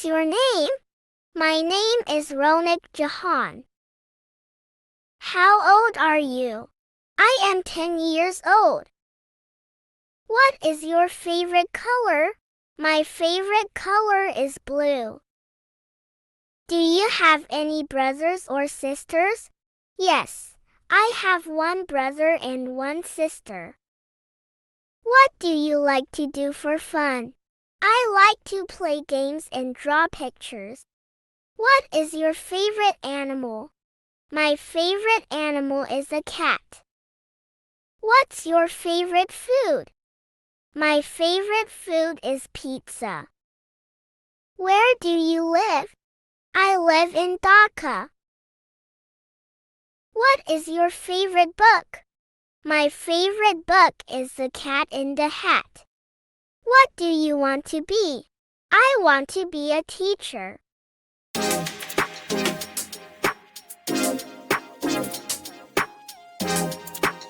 your name? My name is Ronak Jahan. How old are you? I am 10 years old. What is your favorite color? My favorite color is blue. Do you have any brothers or sisters? Yes, I have one brother and one sister. What do you like to do for fun? I like to play games and draw pictures. What is your favorite animal? My favorite animal is a cat. What's your favorite food? My favorite food is pizza. Where do you live? I live in Dhaka. What is your favorite book? My favorite book is The Cat in the Hat. What do you want to be? I want to be a teacher.